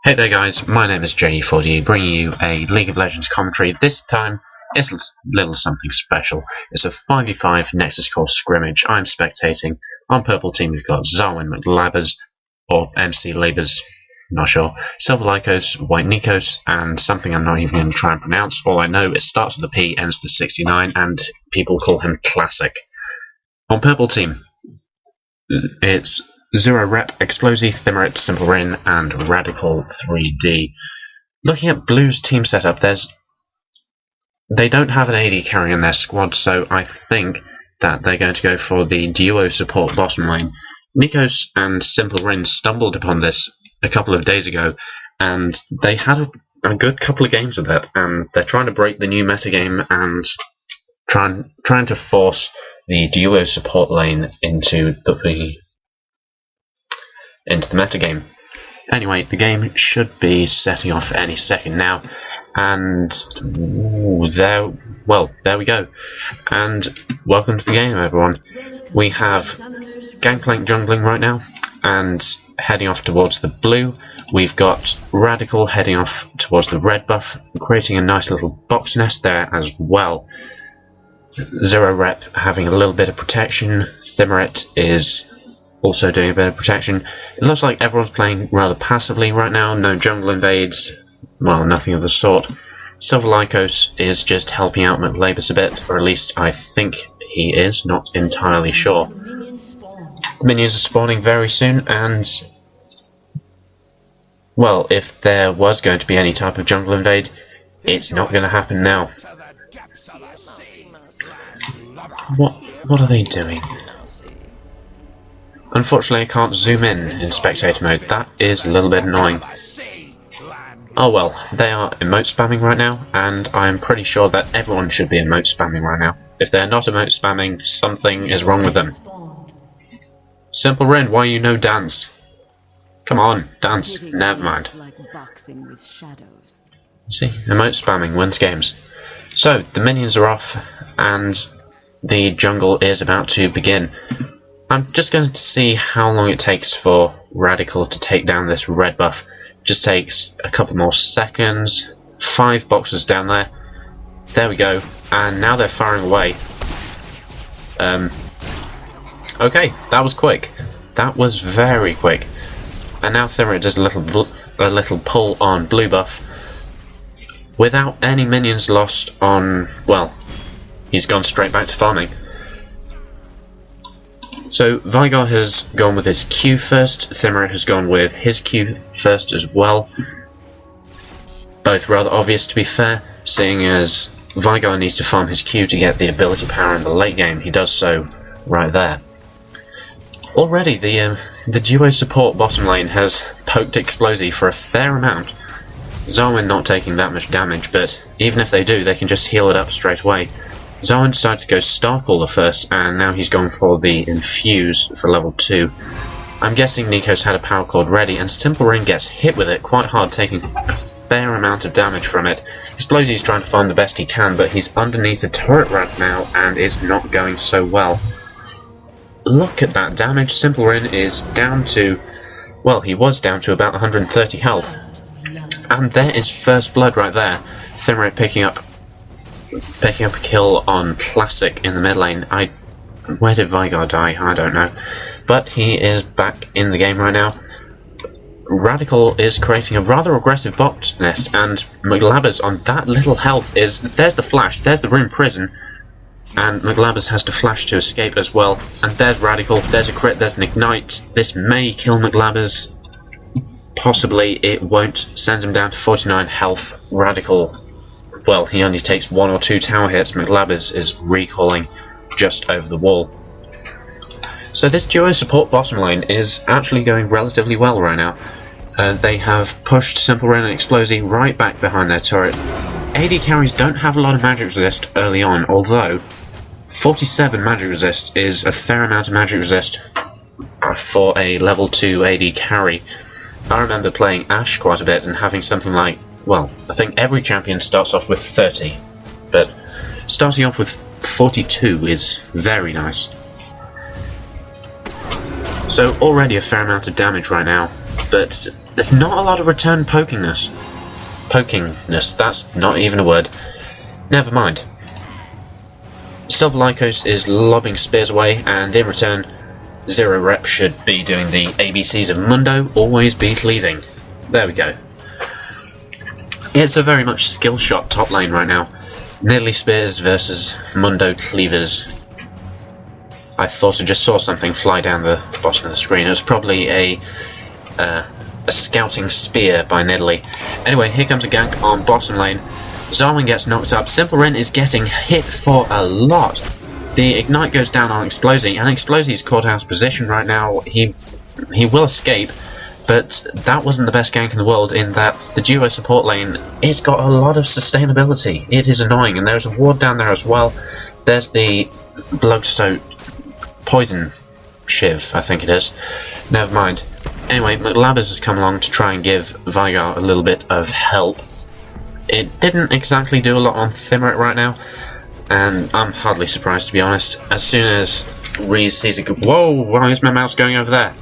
Hey there guys, my name is JE40, bringing you a League of Legends commentary. This time, it's a little something special. It's a 5v5 NexusCore scrimmage. I'm spectating. On purple team we've got Xarwin, McLabers, or McLabers, not sure, Lykos, WhiteNekos, and something I'm not even going to try and pronounce. All I know, it starts with a P, ends with a 69, and people call him Classic. On purple team, it's ZeroRep, ExPloZe, Thimerit, SimpleRin, and Radical3D. Looking at Blue's team setup, they don't have an AD carry in their squad, so I think that they're going to go for the duo support bottom lane. Nikos and SimpleRin stumbled upon this a couple of days ago, and they had a good couple of games of it, and they're trying to break the new metagame and trying to force the duo support lane into the metagame. Anyway, the game should be setting off any second now, and there we go. And welcome to the game, everyone. We have Gangplank jungling right now, and heading off towards the blue. We've got Radical heading off towards the red buff, creating a nice little box nest there as well. ZeroRep having a little bit of protection. Thimerit is also doing a bit of protection. It looks like everyone's playing rather passively right now. No jungle invades, well, nothing of the sort. Lykos is just helping out McLabers a bit, or at least I think he is, not entirely sure. The minions are spawning very soon, and well, if there was going to be any type of jungle invade, it's not going to happen now. What are they doing? Unfortunately, I can't zoom in spectator mode. That is a little bit annoying. Oh well, they are emote spamming right now, and I'm pretty sure that everyone should be emote spamming right now. If they're not emote spamming, something is wrong with them. SimpleRin, why you no dance? Come on, dance. Never mind. See, emote spamming wins games. So, the minions are off, and the jungle is about to begin. I'm just going to see how long it takes for Radical to take down this red buff. Just takes a couple more seconds. 5 boxes down there. There we go. And now they're firing away. Okay, that was quick. That was very quick. And now Thimerit does a little pull on blue buff. Without any minions lost on, well, he's gone straight back to farming. So Veigar has gone with his Q first, Thimerit has gone with his Q first as well. Both rather obvious, to be fair, seeing as Veigar needs to farm his Q to get the ability power in the late game. He does so right there. Already the duo support bottom lane has poked ExPloZe for a fair amount. Xarwin not taking that much damage, but even if they do, they can just heal it up straight away. Xarwin decided to go Starcaller first, and now he's gone for the Infuse for level 2. I'm guessing Nikos had a power cord ready, and SimpleRin gets hit with it quite hard, taking a fair amount of damage from it. ExPloZe is trying to farm the best he can, but he's underneath the turret right now, and it's not going so well. Look at that damage. SimpleRin is down to, well, he was down to about 130 health. And there is first blood right there. Thimerit picking up a kill on Classic in the mid lane. Where did Veigar die? I don't know. But he is back in the game right now. Radical is creating a rather aggressive box nest, and McLabers on that little health is... There's the flash, there's the rune prison, and McLabers has to flash to escape as well. And there's Radical, there's a crit, there's an ignite. This may kill McLabers. Possibly it won't. Sends him down to 49 health. Radical, well, he only takes 1 or 2 tower hits. McLabers is recalling just over the wall. So this duo support bottom lane is actually going relatively well right now. They have pushed SimpleRin and ExPloZe right back behind their turret. AD carries don't have a lot of magic resist early on, although 47 magic resist is a fair amount of magic resist for a level 2 AD carry. I remember playing Ashe quite a bit and having something like, well, I think every champion starts off with 30, but starting off with 42 is very nice. So already a fair amount of damage right now, but there's not a lot of return pokingness. Pokingness, that's not even a word. Never mind. Lykos is lobbing spears away, and in return, ZeroRep should be doing the ABCs of Mundo, always be cleaving. There we go. It's a very much skill shot top lane right now. Nidalee spears versus Mundo cleavers. I thought I just saw something fly down the bottom of the screen. It was probably a scouting spear by Nidalee. Anyway, here comes a gank on bottom lane. Xarwin gets knocked up. SimpleRin is getting hit for a lot. The ignite goes down on ExPloZe, and ExPloZe is caught out of position right now. He will escape, but that wasn't the best gank in the world, in that the duo support lane, it's got a lot of sustainability. It is annoying, and there's a ward down there as well. There's the Bloodstone Poison Shiv, I think it is. Never mind. Anyway, McLabers has come along to try and give Veigar a little bit of help. It didn't exactly do a lot on Thimerit right now, and I'm hardly surprised, to be honest. As soon as Ryze sees a good— whoa, why is my mouse going over there?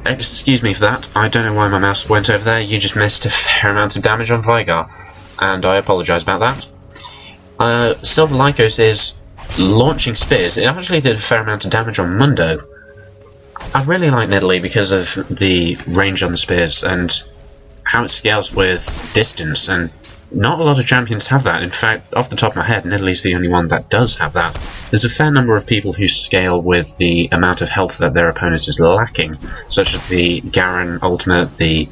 Excuse me for that, I don't know why my mouse went over there. You just missed a fair amount of damage on Veigar, and I apologise about that. Lykos is launching spears. It actually did a fair amount of damage on Mundo. I really like Nidalee because of the range on the spears and how it scales with distance, and not a lot of champions have that. In fact, off the top of my head, Nidalee's the only one that does have that. There's a fair number of people who scale with the amount of health that their opponent is lacking, such as the Garen ultimate, the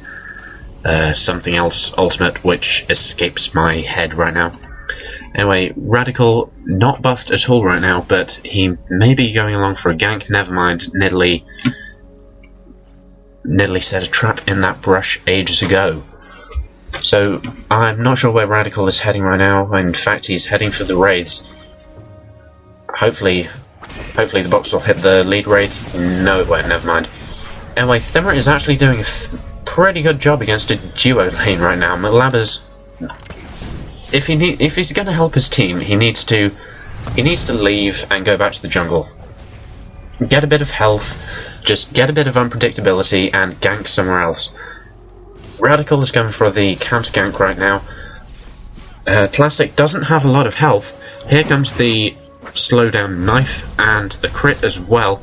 something else ultimate, which escapes my head right now. Anyway, Radical, not buffed at all right now, but he may be going along for a gank. Never mind, Nidalee set a trap in that brush ages ago. So, I'm not sure where Radical is heading right now. In fact, he's heading for the Wraiths. Hopefully the box will hit the lead Wraith. No, it won't, never mind. Anyway, Thimerit is actually doing a pretty good job against a duo lane right now. McLabers, if he's going to help his team, he needs to leave and go back to the jungle. Get a bit of health, just get a bit of unpredictability, and gank somewhere else. Radical is going for the counter gank right now. Classic doesn't have a lot of health. Here comes the slowdown knife and the crit as well.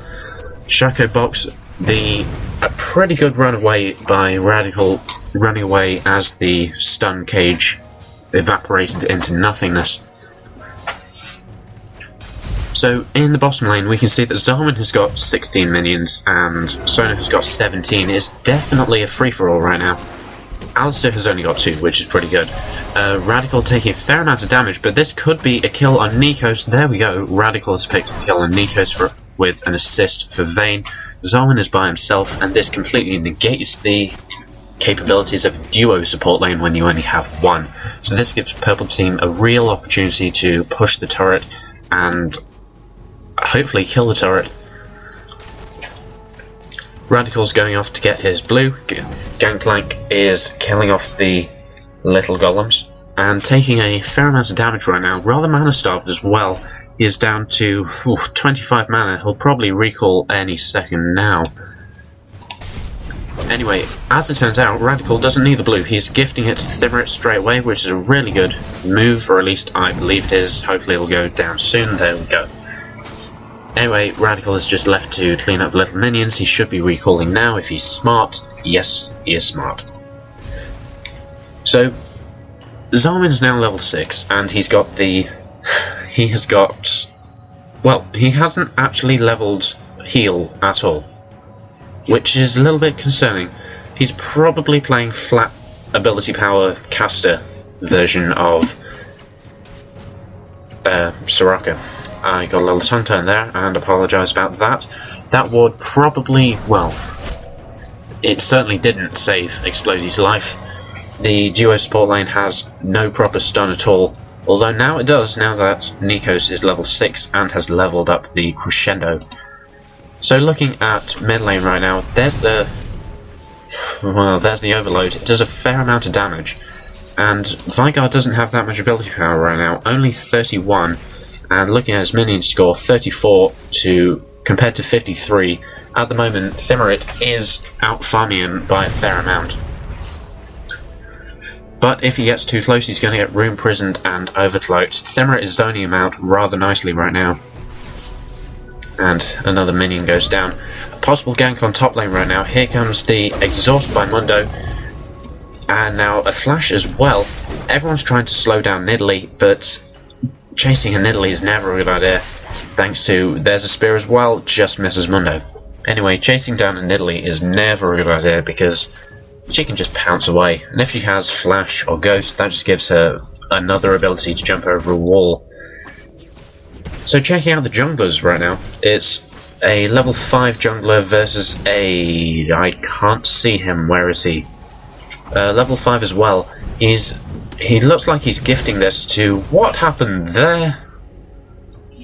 Shaco box, a pretty good run away by Radical, running away as the stun cage evaporated into nothingness. So in the bottom lane we can see that Xarwin has got 16 minions and Sona has got 17. It's definitely a free-for-all right now. Alistar has only got 2, which is pretty good. Radical taking a fair amount of damage, but this could be a kill on Nikos. There we go, Radical has picked up a kill on Nikos with an assist for Vayne. Xarwin is by himself, and this completely negates the capabilities of a duo support lane when you only have one. So this gives Purple Team a real opportunity to push the turret and hopefully kill the turret. Radical's going off to get his blue. Gangplank is killing off the little golems and taking a fair amount of damage right now. Rather mana starved as well. He is down to 25 mana. He'll probably recall any second now. Anyway, as it turns out, Radical doesn't need the blue. He's gifting it to Thimerit straight away, which is a really good move, or at least I believe it is. Hopefully it'll go down soon. There we go. Anyway, Radical is just left to clean up the little minions. He should be recalling now if he's smart. Yes, he is smart. So, Xarwin's now level 6, and he hasn't actually leveled heal at all, which is a little bit concerning. He's probably playing flat ability power caster version of Soraka. I got a little tongue turn there and apologise about that. That ward probably, well, it certainly didn't save ExPloZe's life. The duo support lane has no proper stun at all, although now it does, now that Nikos is level 6 and has leveled up the crescendo. So looking at mid lane right now, there's the overload. It does a fair amount of damage, and Veigar doesn't have that much ability power right now, only 31, and looking at his minion score, 34 compared to 53, At the moment, Thimerit is out-farming him by a fair amount. But if he gets too close, he's going to get room prisoned and overcloaked. Thimerit is zoning him out rather nicely right now. And another minion goes down. A possible gank on top lane right now. Here comes the exhaust by Mundo. And now a flash as well. Everyone's trying to slow down Nidalee, but chasing a Nidalee is never a good idea. Thanks to, there's a spear as well, just misses Mundo. Anyway, chasing down a Nidalee is never a good idea because she can just pounce away, and if she has Flash or Ghost, that just gives her another ability to jump over a wall. So checking out the junglers right now, it's a level 5 jungler versus a... I can't see him, where is he? Level 5 as well. He looks like he's gifting this to... What happened there?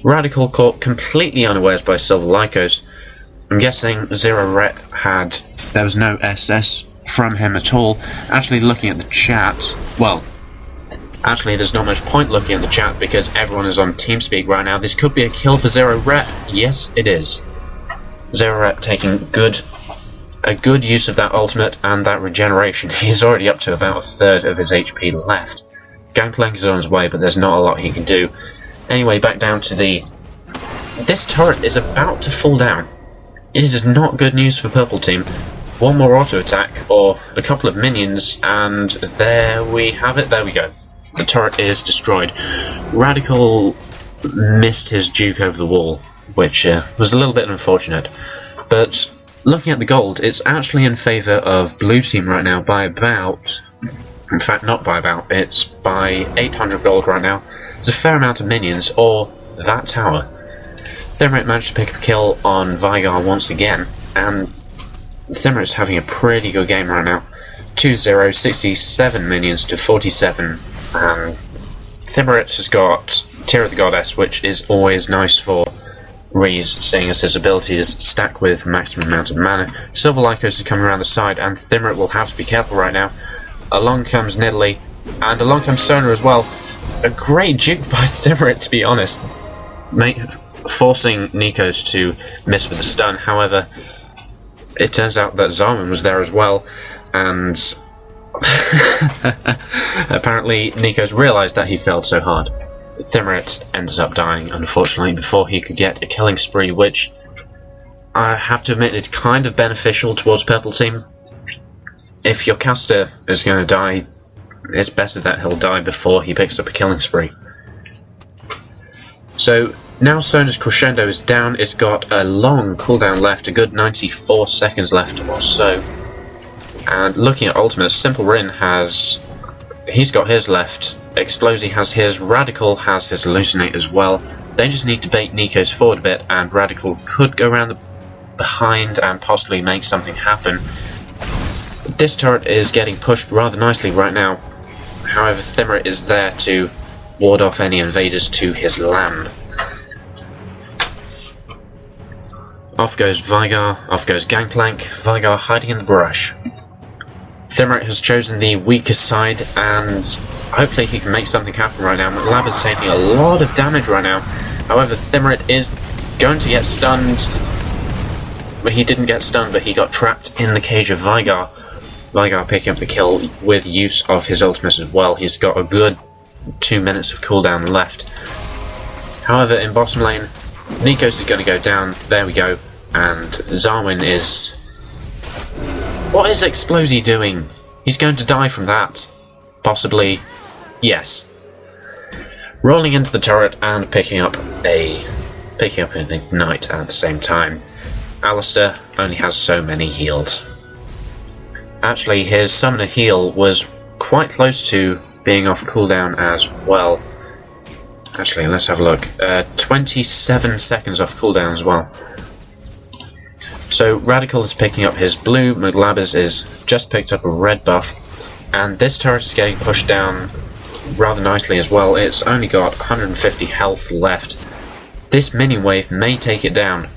Radical caught completely unawares by Silver Lykos. I'm guessing ZeroRep had... There was no SS from him at all. Actually, looking at the chat, well, actually there's not much point looking at the chat because everyone is on TeamSpeak right now. This could be a kill for ZeroRep. Yes, it is. ZeroRep taking a good use of that ultimate and that regeneration. He's already up to about a third of his HP left. Gangplank is on his way, but there's not a lot he can do. Anyway, back down to the... This turret is about to fall down. It is not good news for purple team. One more auto attack, or a couple of minions, and there we have it, there we go. The turret is destroyed. Radical missed his Duke over the wall, which was a little bit unfortunate. But looking at the gold, it's actually in favour of blue team right now by about... In fact, not by about, it's by 800 gold right now. There's a fair amount of minions, or that tower. Thimerit managed to pick up a kill on Veigar once again, and Thimerit's having a pretty good game right now. 2-0, 67 minions to 47, and Thimerit has got Tear of the Goddess, which is always nice for Ryze, seeing as his abilities stack with maximum amount of mana. Silver Lykos is coming around the side, and Thimerit will have to be careful right now. Along comes Nidalee, and along comes Sona as well. A great juke by Thimerit, to be honest, forcing Nikos to miss with a stun. However, it turns out that Xarwin was there as well, and apparently Nikos realised that he failed so hard. Thimerit ends up dying, unfortunately, before he could get a killing spree, which I have to admit is kind of beneficial towards purple team. If your caster is going to die, it's better that he'll die before he picks up a killing spree. So now Sona's Crescendo is down. It's got a long cooldown left, a good 94 seconds left or so. And looking at ultimates, SimpleRin he's got his left, ExPloZe has his, Radical has his Hallucinate as well. They just need to bait Nikos forward a bit, and Radical could go around the behind and possibly make something happen. This turret is getting pushed rather nicely right now. However, Thimerit is there to ward off any invaders to his land. Off goes Veigar, off goes Gangplank, Veigar hiding in the brush. Thimerit has chosen the weakest side, and hopefully he can make something happen right now. McLabers is taking a lot of damage right now. However, Thimerit is going to get stunned. But he didn't get stunned, but he got trapped in the cage of Veigar. Veigar picking up the kill with use of his ultimate as well. He's got a good 2 minutes of cooldown left. However, in bottom lane, Nikos is going to go down. There we go. And Xarwin is... What is ExPloZe doing? He's going to die from that. Possibly. Yes. Rolling into the turret and picking up an Ignite at the same time. Alistar only has so many heals. Actually, his Summoner heal was quite close to being off cooldown as well. Actually, let's have a look. 27 seconds off cooldown as well. So Radical is picking up his blue, McLabers is just picked up a red buff, and this turret is getting pushed down rather nicely as well. It's only got 150 health left. This mini wave may take it down,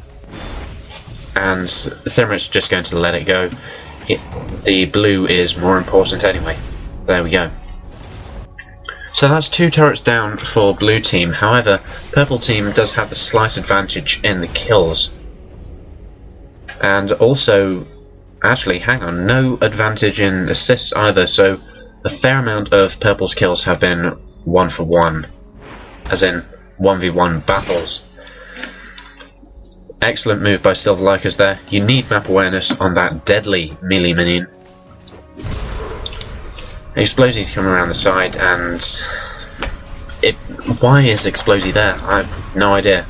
and Thimerit's just going to let it go. The blue is more important anyway. There we go. So that's 2 turrets down for blue team. However, purple team does have the slight advantage in the kills. And also, actually, hang on, no advantage in assists either, so a fair amount of Purple's kills have been 1-for-1, as in 1v1 battles. Excellent move by Lykos there. You need map awareness on that deadly melee minion. ExPloZe's coming around the side, and why is ExPloZe there? I have no idea.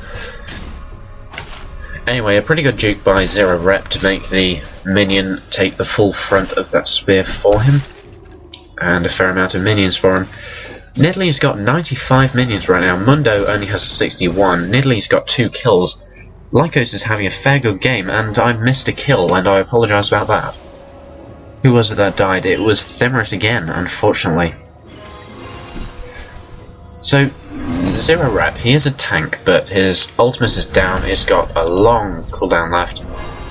Anyway, a pretty good juke by ZeroRep to make the minion take the full front of that spear for him, and a fair amount of minions for him. Nidalee's got 95 minions right now. Mundo only has 61. Nidalee's got 2 kills. Lykos is having a fair good game, and I missed a kill, and I apologise about that. Who was it that died? It was Thimerit again, unfortunately. So, ZeroRep, he is a tank, but his ultimate is down. It's got a long cooldown left,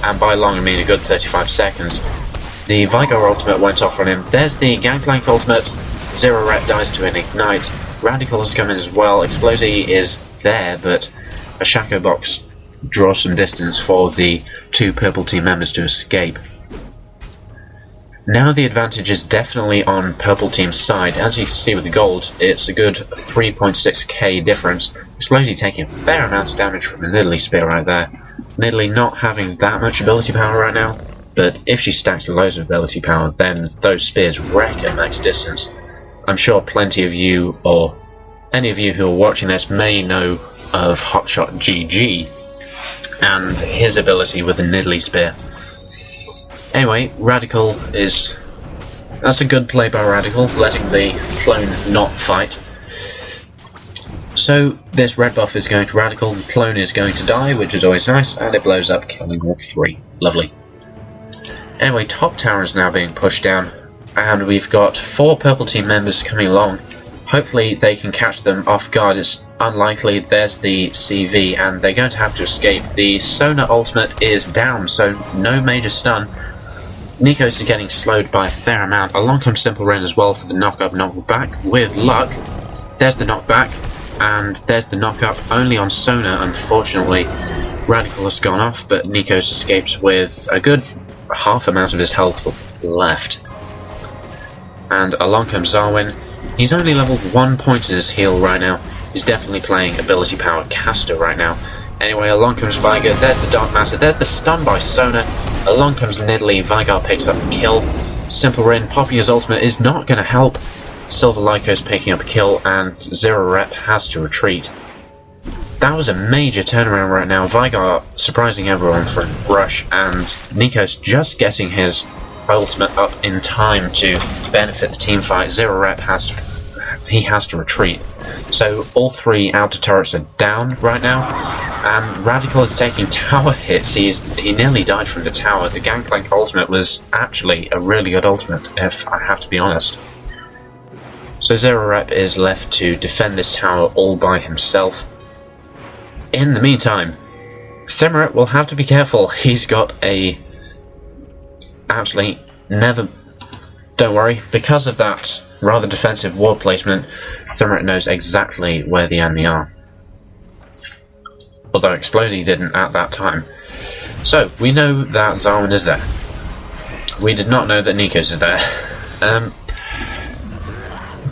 and by long I mean a good 35 seconds. The Veigar ultimate went off on him. There's the Gangplank ultimate. ZeroRep dies to an ignite. Radical has come in as well. ExPloZe is there, but a Shaco box draws some distance for the 2 purple team members to escape. Now the advantage is definitely on purple team's side. As you can see with the gold, it's a good 3.6k difference. ExPloZe taking a fair amount of damage from the Nidalee spear right there. Nidalee not having that much ability power right now, but if she stacks loads of ability power, then those spears wreck at max distance. I'm sure plenty of you, or any of you who are watching this, may know of Hotshot GG and his ability with the Nidalee spear. Anyway, Radical is... that's a good play by Radical, letting the clone not fight. So, this red buff is going to Radical, the clone is going to die, which is always nice, and it blows up, killing all 3. Lovely. Anyway, top tower is now being pushed down, and we've got 4 purple team members coming along. Hopefully they can catch them off guard. It's unlikely. There's the CV, and they're going to have to escape. The Sona ultimate is down, so no major stun. Nikos is getting slowed by a fair amount. Along comes SimpleRin as well for the knockback with luck. There's the knockback, and there's the knockup only on Sona, unfortunately. Radical has gone off, but Nikos escapes with a good half amount of his health left. And along comes Xarwin. He's only leveled 1 point in his heal right now. He's definitely playing ability power caster right now. Anyway, along comes Veigar. There's the Dark Matter. There's the stun by Sona. Along comes Nidalee. Veigar picks up the kill. SimpleRin popping his ultimate is not going to help. Lykos picking up a kill, and ZeroRep has to retreat. That was a major turnaround right now. Veigar surprising everyone from Rush, and Nikos just getting his ultimate up in time to benefit the team fight. ZeroRep has to retreat. So all 3 outer turrets are down right now, and Radical is taking tower hits. He nearly died from the tower. The Gangplank ultimate was actually a really good ultimate, if I have to be honest. So ZeroRep is left to defend this tower all by himself. In the meantime, Thimerit will have to be careful. He's got a... actually, never... don't worry, because of that rather defensive ward placement, Thimerit knows exactly where the enemy are. Although ExPloZe didn't at that time. So, we know that Xarwin is there. We did not know that Nikos is there.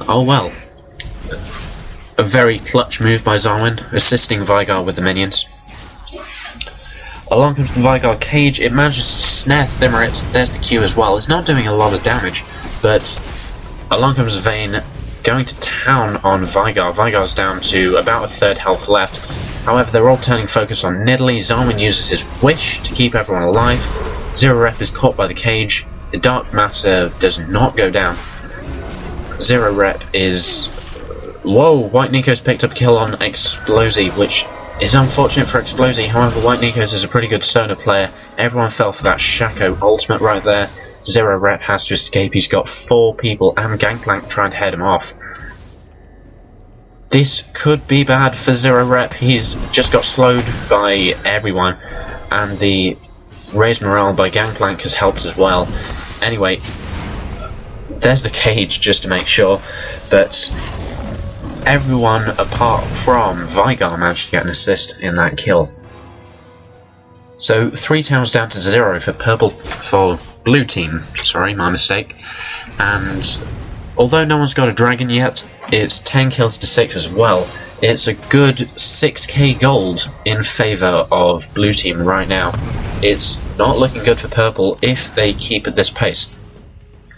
Oh well. A very clutch move by Xarwin, assisting Veigar with the minions. Along comes the Veigar cage. It manages to snare Thimerit. There's the Q as well. It's not doing a lot of damage, but along comes Vayne, going to town on Veigar. Veigar's down to about a 1/3 health left. However, they're all turning focus on Nidalee. Xarwin uses his wish to keep everyone alive. ZeroRep is caught by the cage. The Dark Matter does not go down. ZeroRep is... whoa! WhiteNekos picked up a kill on ExPloZe, which is unfortunate for ExPloZe. However, WhiteNekos is a pretty good Sona player. Everyone fell for that Shaco ultimate right there. ZeroRep has to escape. He's got 4 people and Gangplank trying to head him off. This could be bad for ZeroRep. He's just got slowed by everyone, and the raised morale by Gangplank has helped as well. Anyway, there's the cage just to make sure, but everyone apart from Veigar managed to get an assist in that kill. So 3 towers down to 0 for blue team. Sorry, my mistake. And although no one's got a dragon yet, it's 10 kills to 6 as well. It's a good 6k gold in favour of blue team right now. It's not looking good for purple if they keep at this pace.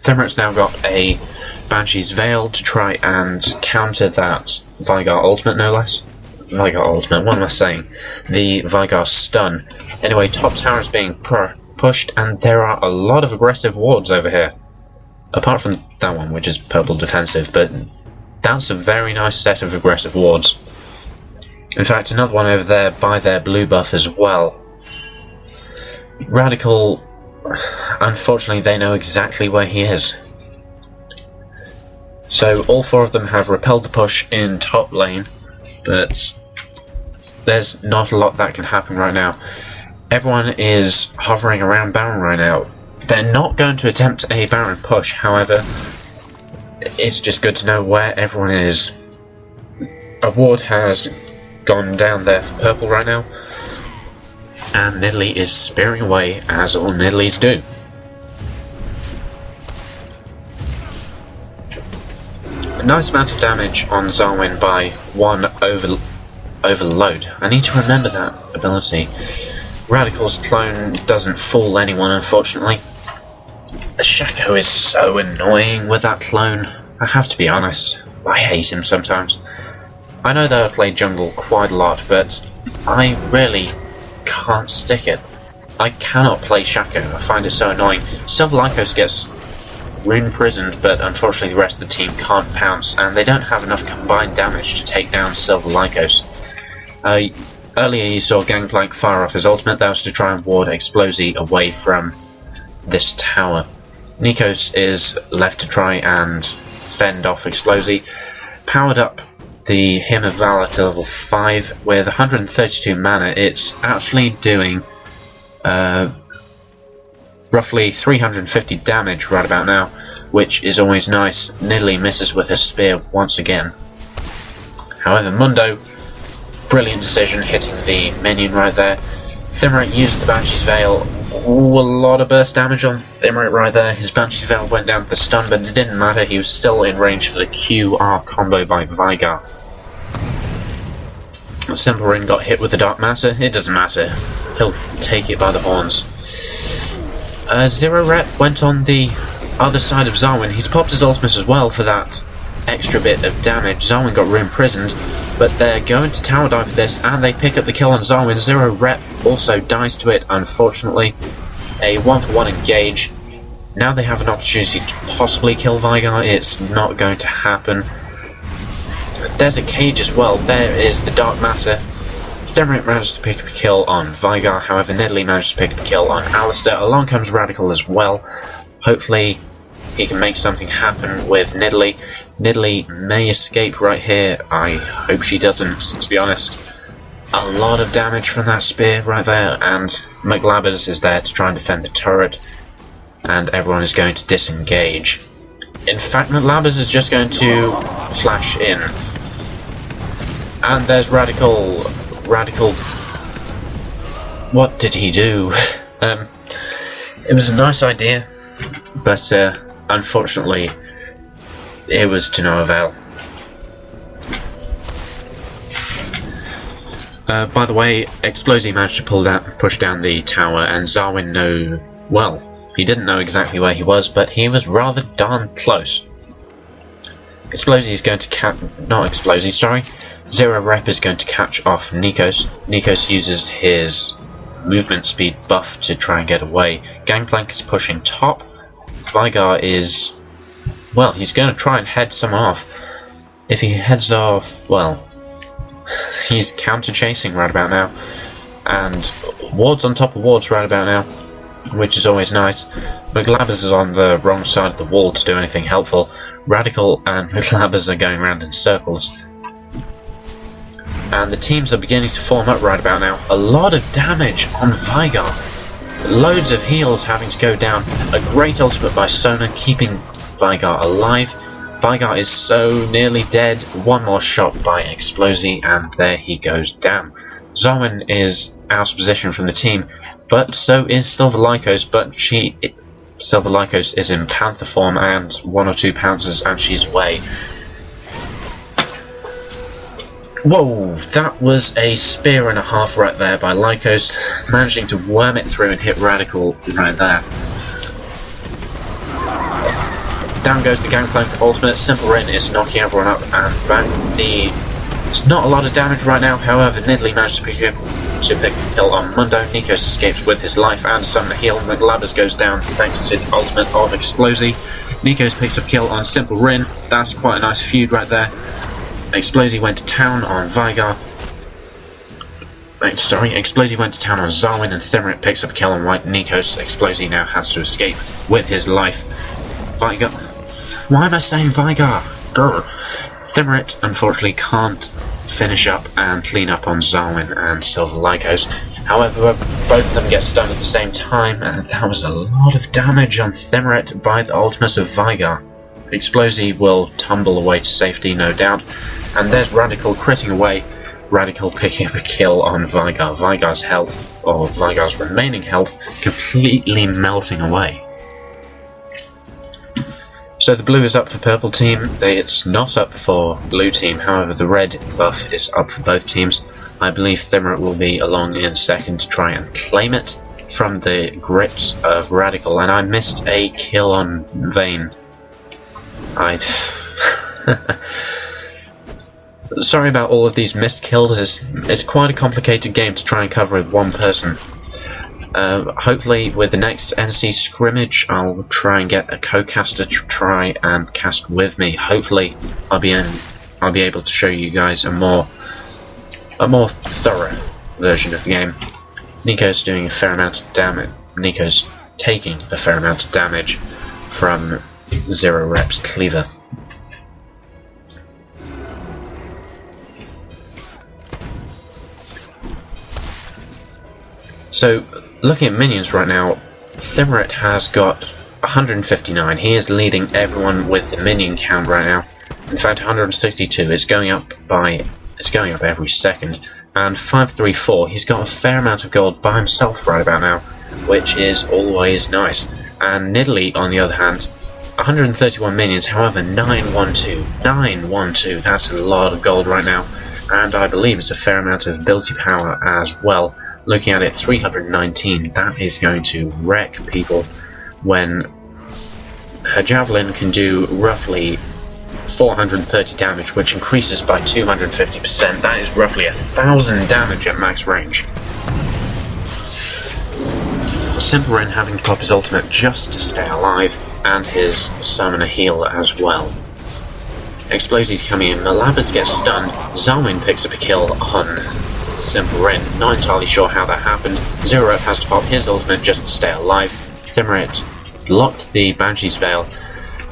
Thimerit's now got a Banshee's Veil to try and counter that Veigar ultimate, no less. Veigar ultimate, what am I saying? The Veigar stun. Anyway, top tower is being pushed, and there are a lot of aggressive wards over here. Apart from that one, which is purple defensive, but that's a very nice set of aggressive wards. In fact, another one over there by their blue buff as well. Radical, unfortunately, they know exactly where he is. So all 4 of them have repelled the push in top lane, but there's not a lot that can happen right now. Everyone is hovering around Baron right now. They're not going to attempt a Baron push, however, it's just good to know where everyone is. A ward has gone down there for purple right now, and Nidalee is spearing away as all Nidalees do. A nice amount of damage on Xarwin by 1 overload. I need to remember that ability. Radical's clone doesn't fool anyone, unfortunately. Shaco is so annoying with that clone. I have to be honest, I hate him sometimes. I know that I play jungle quite a lot, but I really can't stick it. I cannot play Shaco, I find it so annoying. Lykos gets rune-prisoned, but unfortunately the rest of the team can't pounce, and they don't have enough combined damage to take down Lykos. Earlier you saw Gangplank fire off his ultimate. That was to try and ward ExPloZe away from this tower. Nikos is left to try and fend off ExPloZe. Powered up the Hymn of Valor to level 5 with 132 mana. It's actually doing roughly 350 damage right about now, which is always nice. Nidalee misses with her spear once again. However, Mundo, brilliant decision hitting the minion right there. Thimerit used the Banshee's Veil. Ooh, a lot of burst damage on Thimerit right there. His Banshee's Veil went down to the stun, but it didn't matter. He was still in range for the QR combo by Veigar. SimpleRin got hit with the Dark Matter. It doesn't matter. He'll take it by the horns. ZeroRep went on the other side of Xarwin. He's popped his ultimate as well for that extra bit of damage. Xarwin got re-imprisoned, but they're going to tower dive for this, and they pick up the kill on Xarwin. ZeroRep also dies to it, unfortunately. A 1-for-1 engage. Now they have an opportunity to possibly kill Veigar. It's not going to happen. There's a cage as well. There is the Dark Matter. Thimerit managed to pick up a kill on Veigar, however Nidalee managed to pick up a kill on Alistar. Along comes Radical as well. Hopefully he can make something happen with Nidalee. Nidalee may escape right here. I hope she doesn't, to be honest. A lot of damage from that spear right there, and McLabers is there to try and defend the turret, and everyone is going to disengage. In fact, McLabers is just going to flash in. And there's Radical. What did he do? It was a nice idea, but unfortunately it was to no avail. By the way, ExPloZe managed to push down the tower, and Xarwin he didn't know exactly where he was, but he was rather darn close. ExPloZe is going to ZeroRep is going to catch off Nikos. Nikos uses his movement speed buff to try and get away. Gangplank is pushing top. Veigar is, he's going to try and head someone off. If he heads off, he's counter chasing right about now, and wards on top of wards right about now, which is always nice. McLabers is on the wrong side of the wall to do anything helpful. Radical and McLabers are going around in circles, and the teams are beginning to form up right about now. A lot of damage on Veigar. Loads of heals having to go down. A great ultimate by Sona keeping Veigar alive. Veigar is so nearly dead. One more shot by ExPloZe, and there he goes down. Xarwin is out of position from the team. But so is Silver Lykos, but Silver Lykos is in Panther form and 1 or 2 pounces and she's away. Whoa, that was a spear and a half right there by Lykos, managing to worm it through and hit Radical right there. Down goes the Gangplank ultimate. SimpleRin is knocking everyone up and back. It's not a lot of damage right now, however Nidalee managed to pick a kill on Mundo. Nikos escapes with his life and some heal. McLabers goes down thanks to the ultimate of ExPloZe. Nikos picks up a kill on SimpleRin. That's quite a nice feud right there. ExPloZe went to town on Veigar. ExPloZe went to town on Xarwin, and Thimerit picks up a kill on WhiteNekos. ExPloZe now has to escape with his life. Veigar. Why am I saying Veigar? Grr. Thimerit unfortunately can't finish up and clean up on Xarwin and Silver Lykos. However, both of them get stunned at the same time, and that was a lot of damage on Thimerit by the ultimate of Veigar. ExPloZe will tumble away to safety, no doubt, and there's Radical critting away. Radical picking up a kill on Veigar. Veigar's health, or Veigar's remaining health, completely melting away. So the blue is up for purple team, it's not up for blue team, however the red buff is up for both teams. I believe Thimerit will be along in second to try and claim it from the grips of Radical, and I missed a kill on Vayne. Sorry about all of these missed kills, it's quite a complicated game to try and cover with one person. Hopefully with the next NC Scrimmage I'll try and get a co-caster to try and cast with me. Hopefully I'll be able to show you guys a more thorough version of the game. Nico's doing a fair amount of damage. Nico's taking a fair amount of damage from ZeroRep's cleaver. So, looking at minions right now, Thimerit has got 159. He is leading everyone with the minion count right now. In fact, 162. It's going up every second. And 534. He's got a fair amount of gold by himself right about now, which is always nice. And Nidalee, on the other hand, 131 minions. However, 912. That's a lot of gold right now. And I believe it's a fair amount of ability power as well. Looking at it, 319, that is going to wreck people when her javelin can do roughly 430 damage, which increases by 250%. That is roughly 1,000 damage at max range. SimpleRin having to pop his ultimate just to stay alive, and his summoner heal as well. ExPloZe's coming in, McLabers gets stunned, Xarwin picks up a kill on SimpleRin. Not entirely sure how that happened. ZeroRep has to pop his ultimate just to stay alive. Thimerit blocked the Banshee's Veil.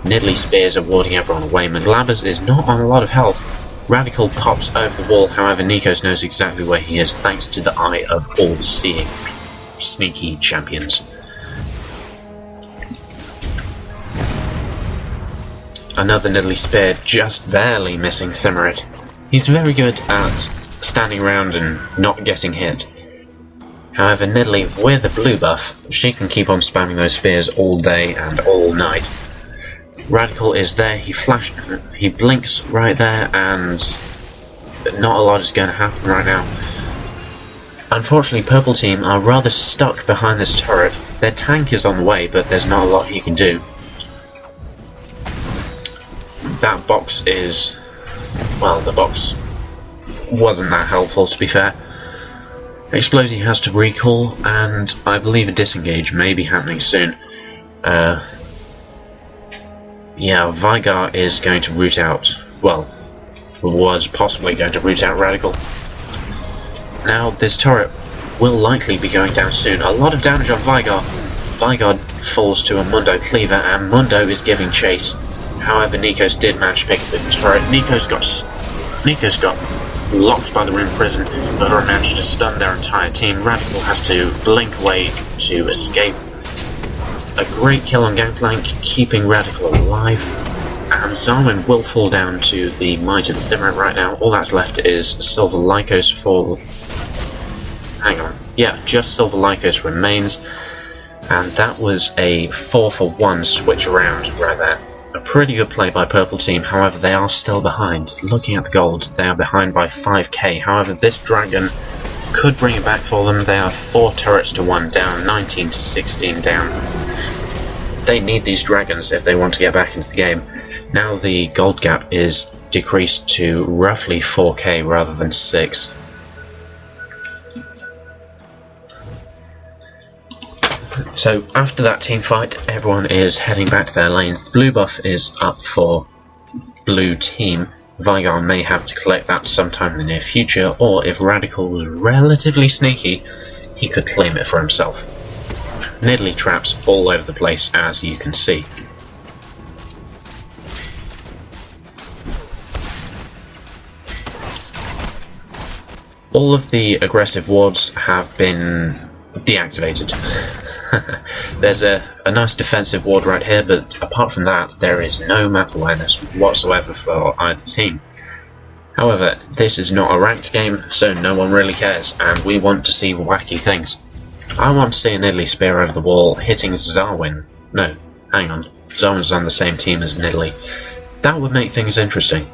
Nidalee spears are warding everyone away. McLabers is not on a lot of health. Radical pops over the wall, however Nikos knows exactly where he is thanks to the eye of all-seeing sneaky champions. Another Nidalee spear just barely missing Thimerit. He's very good at standing around and not getting hit. However, Nidalee with a blue buff, she can keep on spamming those spears all day and all night. Radical is there, he blinks right there, and not a lot is going to happen right now. Unfortunately, purple team are rather stuck behind this turret. Their tank is on the way, but there's not a lot he can do. That box is, well, the box wasn't that helpful, to be fair. ExPloZe has to recall, and I believe a disengage may be happening soon. Yeah, Veigar is going to root out, well, was possibly going to root out Radical. Now, this turret will likely be going down soon. A lot of damage on Veigar. Veigar falls to a Mundo cleaver, and Mundo is giving chase. However, Nikos did manage to pick up the turret. Nikos got locked by the Rune Prison, but managed to stun their entire team. Radical has to blink away to escape. A great kill on Gangplank, keeping Radical alive. And Xarwin will fall down to the might of Thimerit right now. All that's left is Silver Lykos for... Hang on. Yeah, just Silver Lykos remains, and that was a 4-for-1 switch around right there. A pretty good play by Purple Team, however they are still behind. Looking at the gold, they are behind by 5k, however this dragon could bring it back for them. They are 4 turrets to 1 down, 19 to 16 down. They need these dragons if they want to get back into the game. Now the gold gap is decreased to roughly 4k rather than 6. So after that team fight, everyone is heading back to their lanes. Blue buff is up for blue team. Veigar may have to collect that sometime in the near future, or if Radical was relatively sneaky, he could claim it for himself. Nidalee traps all over the place, as you can see. All of the aggressive wards have been deactivated. There's a nice defensive ward right here, but apart from that, there is no map awareness whatsoever for either team. However, this is not a ranked game, so no one really cares, and we want to see wacky things. I want to see a Nidalee spear over the wall hitting Xarwin. No, hang on, Xarwin's on the same team as Nidalee. That would make things interesting.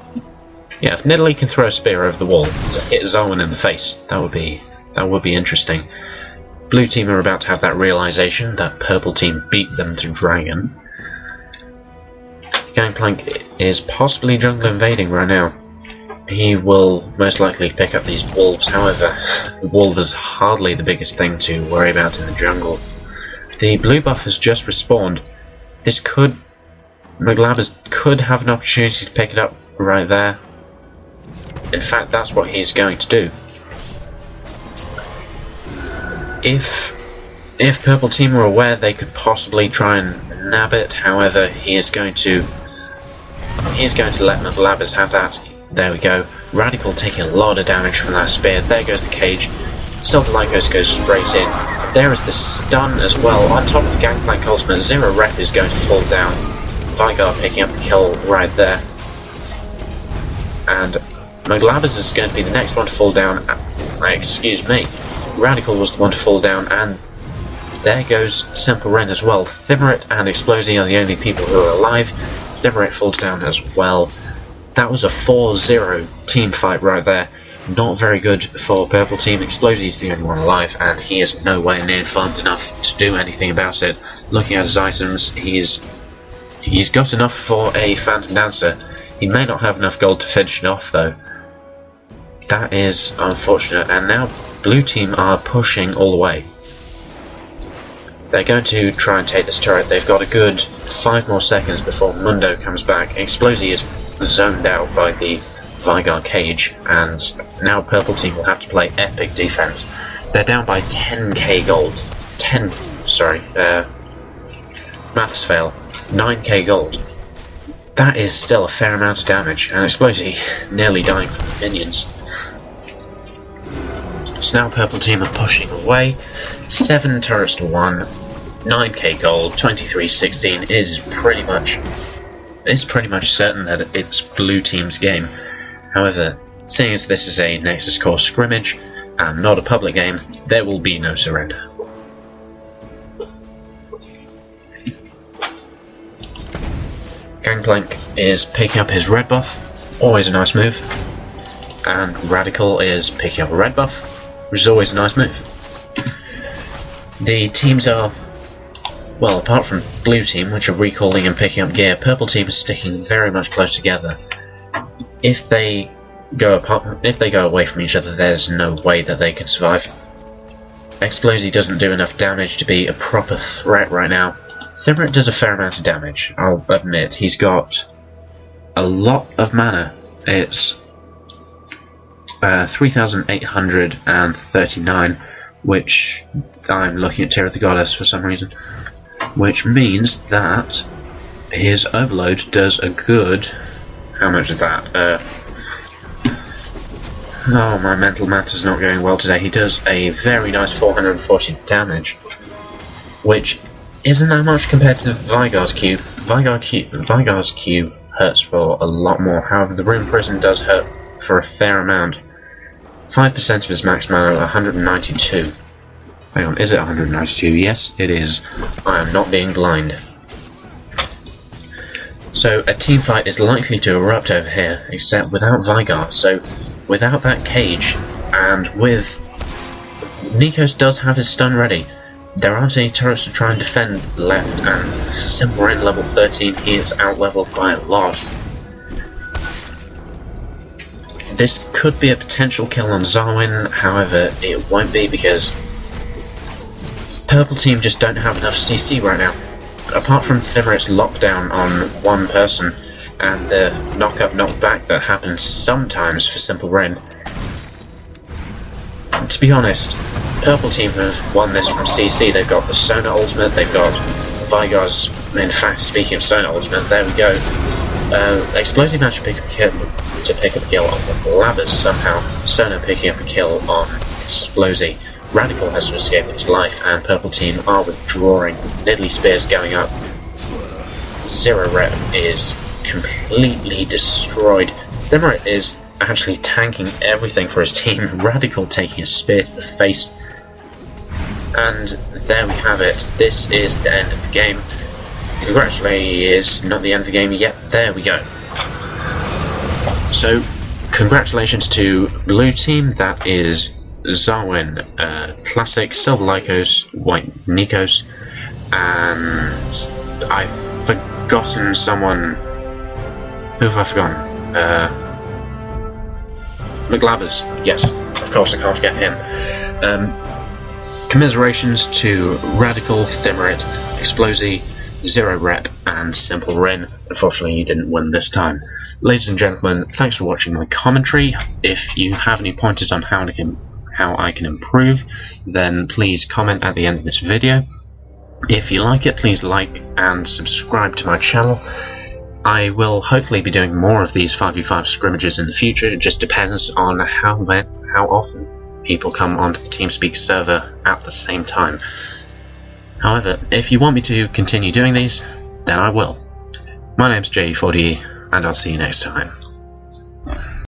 Yeah, if Nidalee can throw a spear over the wall to hit Xarwin in the face, that would be interesting. Blue team are about to have that realization that purple team beat them to dragon. Gangplank is possibly jungle invading right now. He will most likely pick up these wolves, however, the wolf is hardly the biggest thing to worry about in the jungle. The blue buff has just respawned. McLabers could have an opportunity to pick it up right there. In fact, that's what he's going to do. If purple team are aware, they could possibly try and nab it. However, he is going to let McLabers have that. There we go. Radical taking a lot of damage from that spear. There goes the cage. Silver Lykos goes straight in. There is the stun as well. On top of the Gangplank ultimate, ZeroRep is going to fall down. Veigar picking up the kill right there. And McLabers is going to be the next one to fall down. Excuse me. Radical was the one to fall down, and there goes SimpleRin as well. Thimerit and ExPloZe are the only people who are alive. Thimerit falls down as well. That was a 4-0 team fight right there. Not very good for purple team. ExPloZe is the only one alive, and he is nowhere near farmed enough to do anything about it. Looking at his items, he's got enough for a Phantom Dancer. He may not have enough gold to finish it off though. That is unfortunate, and now blue team are pushing all the way. They're going to try and take this turret. They've got a good 5 more seconds before Mundo comes back. ExPloZe is zoned out by the Veigar cage, and now purple team will have to play epic defense. They're down by 10k gold. Maths fail. 9k gold. That is still a fair amount of damage, and ExPloZe nearly dying from the minions. So now purple team are pushing away. 7 turrets to 1, 9k gold, 23-16 is pretty much certain that it's blue team's game. However, seeing as this is a NexusCore scrimmage and not a public game, there will be no surrender. Gangplank is picking up his red buff, always a nice move, and Radical is picking up a red buff, which is always a nice move. The teams are, well, apart from blue team, which are recalling and picking up gear, purple team is sticking very much close together. If they go away from each other, there's no way that they can survive. ExPloZe doesn't do enough damage to be a proper threat right now. Thimerit does a fair amount of damage, I'll admit. He's got a lot of mana. It's 3,839, which I'm looking at Tear of the Goddess for some reason, which means that his overload does a good... how much is that? Oh, my mental math is not going well today. He does a very nice 440 damage, which isn't that much compared to Veigar's Q. Veigar's Q hurts for a lot more. However, the Rune Prison does hurt for a fair amount. 5% of his max mana, 192. Hang on, is it 192? Yes, it is. I am not being blind. So a team fight is likely to erupt over here, except without Veigar. So without that cage, and with Nekos does have his stun ready. There aren't any turrets to try and defend left, and SimpleRin level 13, he is out-leveled by a lot. This could be a potential kill on Xarwin, however it won't be because Purple team just don't have enough CC right now. Apart from Thimerit's lockdown on one person and the knock-up knock-back that happens sometimes for SimpleRin, to be honest, Purple team have won this from CC. They've got the Sona ultimate, they've got Veigar's, in fact, speaking of Sona ultimate, there we go. ExPloZe managed to pick up a kill on McLabers somehow. Sona picking up a kill on ExPloZe. Radical has to escape with his life, and Purple team are withdrawing. Nidalee spears going up. ZeroRep is completely destroyed. Thimerit is actually tanking everything for his team. Radical taking a spear to the face. And there we have it. This is the end of the game. Congratulations, not the end of the game yet. There we go. So, congratulations to Blue Team. That is Xarwin, Classic, Silver Lykos, WhiteNekos, and I've forgotten someone. Who have I forgotten? McLabers. Yes, of course I can't forget him. Commiserations to Radical, Thimerit, ExPloZe, ZeroRep, and SimpleRin. Unfortunately, you didn't win this time. Ladies and gentlemen, thanks for watching my commentary. If you have any pointers on how I can improve, then please comment at the end of this video. If you like it, please like and subscribe to my channel. I will hopefully be doing more of these 5v5 scrimmages in the future. It just depends on how often people come onto the TeamSpeak server at the same time. However, if you want me to continue doing these, then I will. My name's J40, and I'll see you next time.